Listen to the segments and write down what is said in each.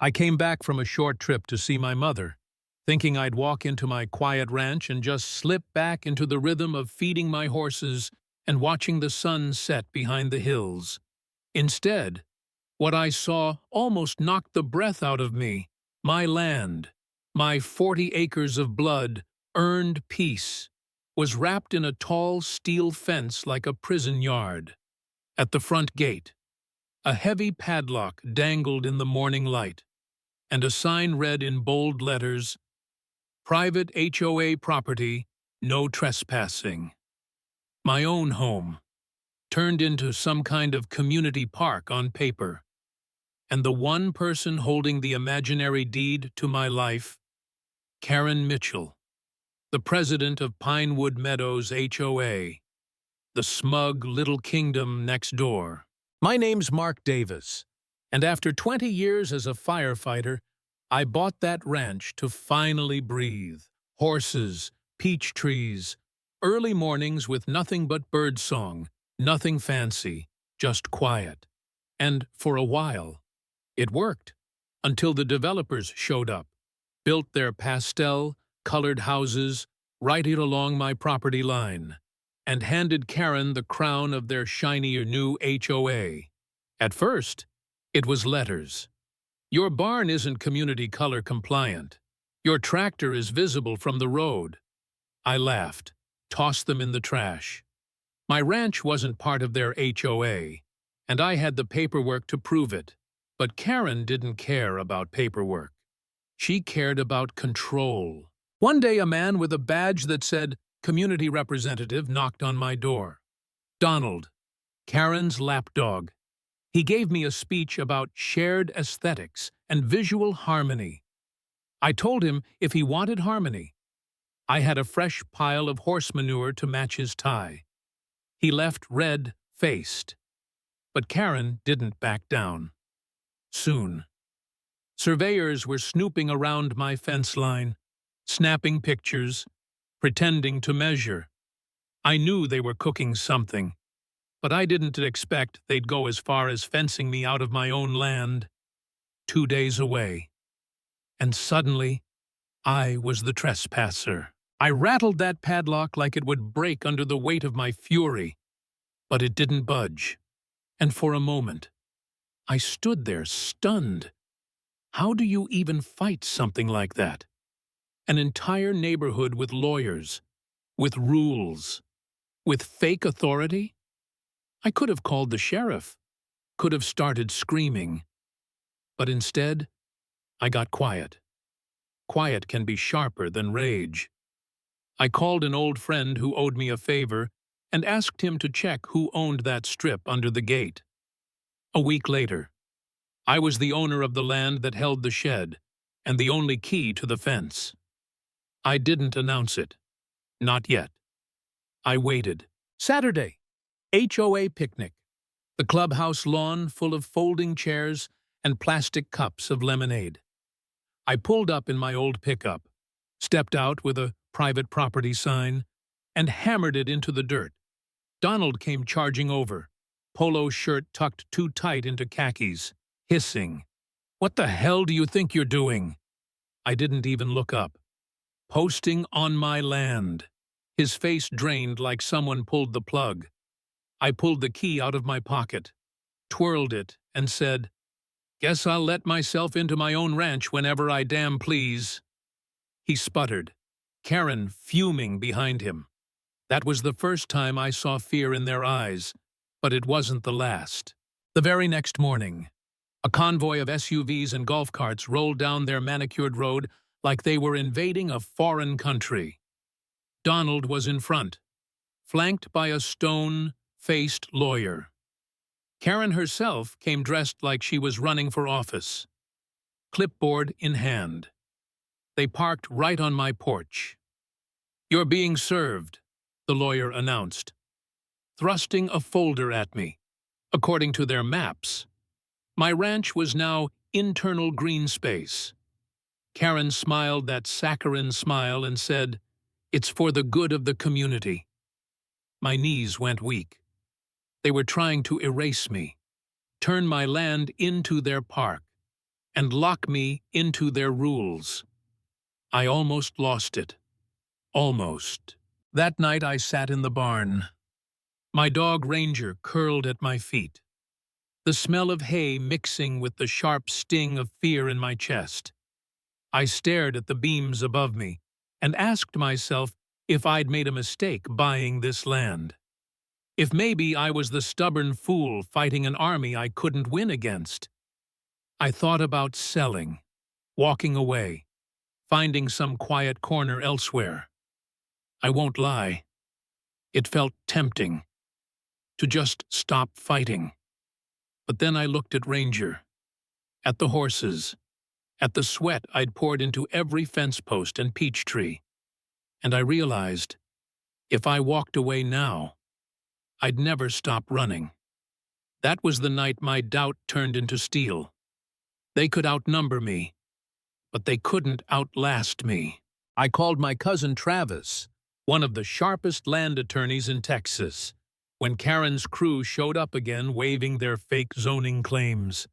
I came back from a short trip to see my mother, thinking I'd walk into my quiet ranch and just slip back into the rhythm of feeding my horses and watching the sun set behind the hills. Instead, what I saw almost knocked the breath out of me. My land, my 40 acres of blood-earned peace, was wrapped in a tall steel fence like a prison yard. At the front gate, a heavy padlock dangled in the morning light, and a sign read in bold letters, "Private HOA property, no trespassing." My own home, turned into some kind of community park on paper, and the one person holding the imaginary deed to my life, Karen Mitchell, the president of Pinewood Meadows HOA, the smug little kingdom next door. My name's Mark Davis, and after 20 years as a firefighter, I bought that ranch to finally breathe. Horses, peach trees, early mornings with nothing but birdsong, nothing fancy, just quiet. And for a while, it worked, until the developers showed up, built their pastel-colored houses right along my property line, and handed Karen the crown of their shinier new HOA. At first, it was letters. "Your barn isn't community color compliant. Your tractor is visible from the road." I laughed, tossed them in the trash. My ranch wasn't part of their HOA, and I had the paperwork to prove it. But Karen didn't care about paperwork. She cared about control. One day, a man with a badge that said community representative knocked on my door. Donald, Karen's lapdog. He gave me a speech about shared aesthetics and visual harmony. I told him if he wanted harmony, I had a fresh pile of horse manure to match his tie. He left red-faced. But Karen didn't back down. Soon, surveyors were snooping around my fence line, snapping pictures, pretending to measure. I knew they were cooking something, but I didn't expect they'd go as far as fencing me out of my own land, 2 days away. And suddenly, I was the trespasser. I rattled that padlock like it would break under the weight of my fury, but it didn't budge. And for a moment, I stood there stunned. How do you even fight something like that? An entire neighborhood with lawyers, with rules, with fake authority? I could have called the sheriff, could have started screaming. But instead, I got quiet. Quiet can be sharper than rage. I called an old friend who owed me a favor and asked him to check who owned that strip under the gate. A week later, I was the owner of the land that held the shed and the only key to the fence. I didn't announce it. Not yet. I waited. Saturday, HOA picnic. The clubhouse lawn full of folding chairs and plastic cups of lemonade. I pulled up in my old pickup, stepped out with a private property sign, and hammered it into the dirt. Donald came charging over, polo shirt tucked too tight into khakis, hissing, "What the hell do you think you're doing?" I didn't even look up. Posting on my land. His face drained like someone pulled the plug. I pulled the key out of my pocket, twirled it, and said, "Guess I'll let myself into my own ranch whenever I damn please." He sputtered, Karen fuming behind him. That was the first time I saw fear in their eyes, but it wasn't the last. The very next morning, a convoy of SUVs and golf carts rolled down their manicured road like they were invading a foreign country. Donald was in front, flanked by a stone-faced lawyer. Karen herself came dressed like she was running for office, clipboard in hand. They parked right on my porch. "You're being served," the lawyer announced, thrusting a folder at me. According to their maps, my ranch was now internal green space. Karen smiled that saccharine smile and said, "It's for the good of the community." My knees went weak. They were trying to erase me, turn my land into their park, and lock me into their rules. I almost lost it. Almost. That night I sat in the barn. My dog Ranger curled at my feet, the smell of hay mixing with the sharp sting of fear in my chest. I stared at the beams above me and asked myself if I'd made a mistake buying this land. If maybe I was the stubborn fool fighting an army I couldn't win against. I thought about selling, walking away, finding some quiet corner elsewhere. I won't lie. It felt tempting to just stop fighting. But then I looked at Ranger, at the horses, at the sweat I'd poured into every fence post and peach tree, and I realized if I walked away now, I'd never stop running. That was the night my doubt turned into steel. They could outnumber me, but they couldn't outlast me. I called my cousin Travis, one of the sharpest land attorneys in Texas, when Karen's crew showed up again waving their fake zoning claims.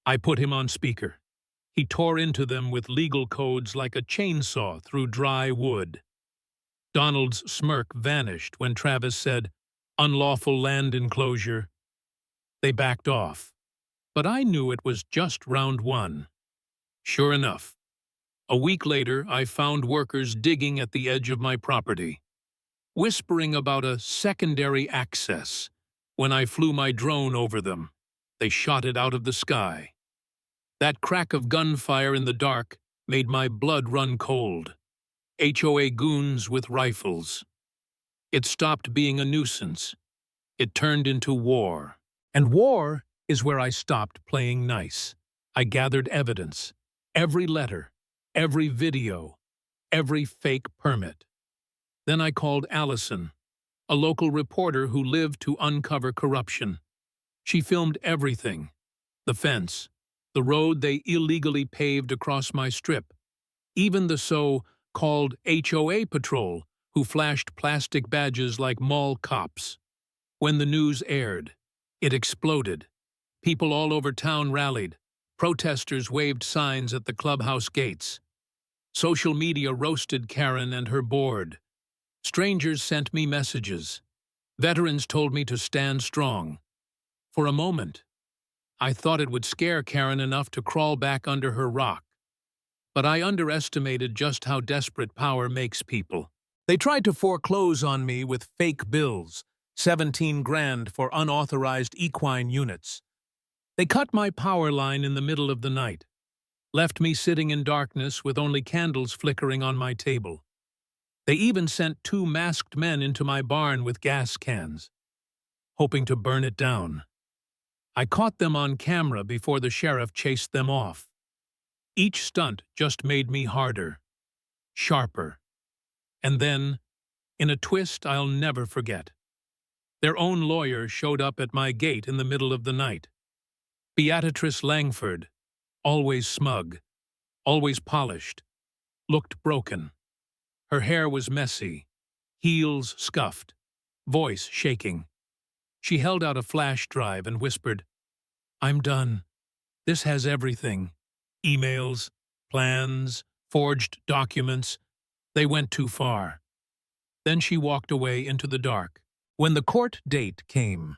I put him on speaker. He tore into them with legal codes like a chainsaw through dry wood. Donald's smirk vanished when Travis said, "Unlawful land enclosure." They backed off, but I knew it was just round one. Sure enough, a week later I found workers digging at the edge of my property, whispering about a secondary access. When I flew my drone over them, they shot it out of the sky. That crack of gunfire in the dark made my blood run cold. HOA goons with rifles. It stopped being a nuisance. It turned into war. And war is where I stopped playing nice. I gathered evidence. Every letter, every video, every fake permit. Then I called Allison, a local reporter who lived to uncover corruption. She filmed everything. The fence, the road they illegally paved across my strip, even the so-called HOA patrol who flashed plastic badges like mall cops. When the news aired, it exploded. People all over town rallied. Protesters waved signs at the clubhouse gates. Social media roasted Karen and her board. Strangers sent me messages. Veterans told me to stand strong. For a moment, I thought it would scare Karen enough to crawl back under her rock. But I underestimated just how desperate power makes people. They tried to foreclose on me with fake bills, 17 grand for unauthorized equine units. They cut my power line in the middle of the night, left me sitting in darkness with only candles flickering on my table. They even sent 2 masked men into my barn with gas cans, hoping to burn it down. I caught them on camera before the sheriff chased them off. Each stunt just made me harder, sharper. And then, in a twist I'll never forget, their own lawyer showed up at my gate in the middle of the night. Beatrice Langford, always smug, always polished, looked broken. Her hair was messy, heels scuffed, voice shaking. She held out a flash drive and whispered, "I'm done. This has everything. Emails, plans, forged documents. They went too far." Then she walked away into the dark. When the court date came,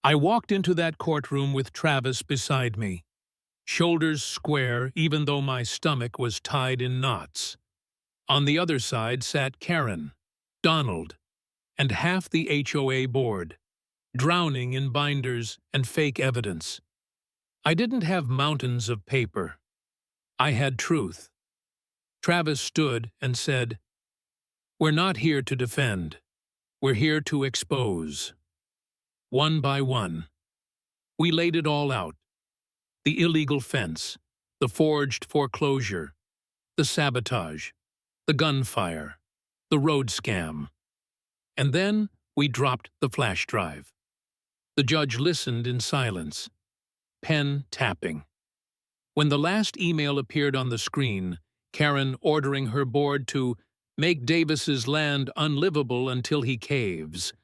I walked into that courtroom with Travis beside me, shoulders square even though my stomach was tied in knots. On the other side sat Karen, Donald, and half the HOA board, drowning in binders and fake evidence. I didn't have mountains of paper. I had truth. Travis stood and said, "We're not here to defend. We're here to expose." One by one, we laid it all out. The illegal fence, the forged foreclosure, the sabotage, the gunfire, the road scam. And then we dropped the flash drive. The judge listened in silence, pen tapping. When the last email appeared on the screen, Karen ordering her board to make Davis's land unlivable until he caves,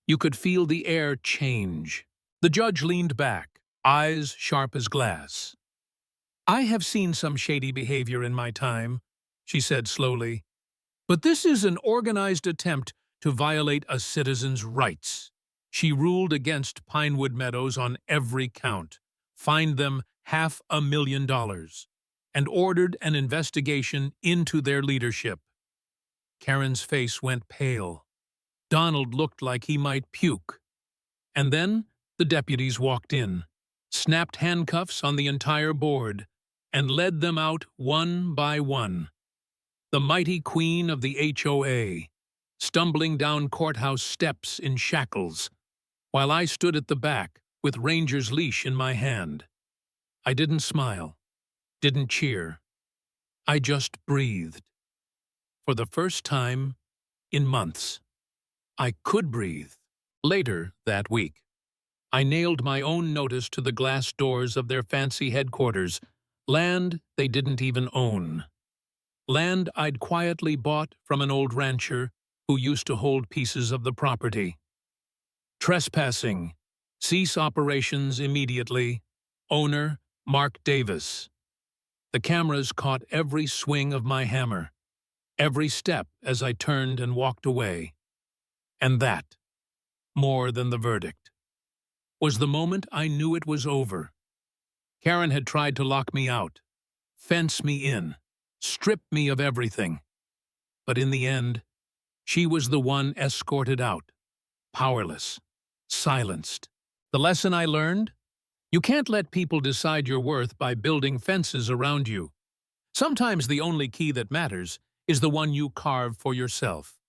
you could feel the air change. The judge leaned back, eyes sharp as glass. I have seen some shady behavior in my time, she said slowly, but this is an organized attempt to violate a citizen's rights. She ruled against Pinewood Meadows on every count, fined them $500,000, and ordered an investigation into their leadership. Karen's face went pale. Donald looked like he might puke. And then the deputies walked in, snapped handcuffs on the entire board, and led them out one by one. The mighty queen of the HOA, stumbling down courthouse steps in shackles, while I stood at the back with Ranger's leash in my hand. I didn't smile, didn't cheer. I just breathed. For the first time in months, I could breathe. Later that week, I nailed my own notice to the glass doors of their fancy headquarters, land they didn't even own. Land I'd quietly bought from an old rancher who used to hold pieces of the property. Trespassing. Cease operations immediately. Owner, Mark Davis. The cameras caught every swing of my hammer, every step as I turned and walked away. And that, more than the verdict, was the moment I knew it was over. Karen had tried to lock me out, fence me in, strip me of everything. But in the end, she was the one escorted out, powerless, silenced. The lesson I learned? You can't let people decide your worth by building fences around you. Sometimes the only key that matters is the one you carve for yourself.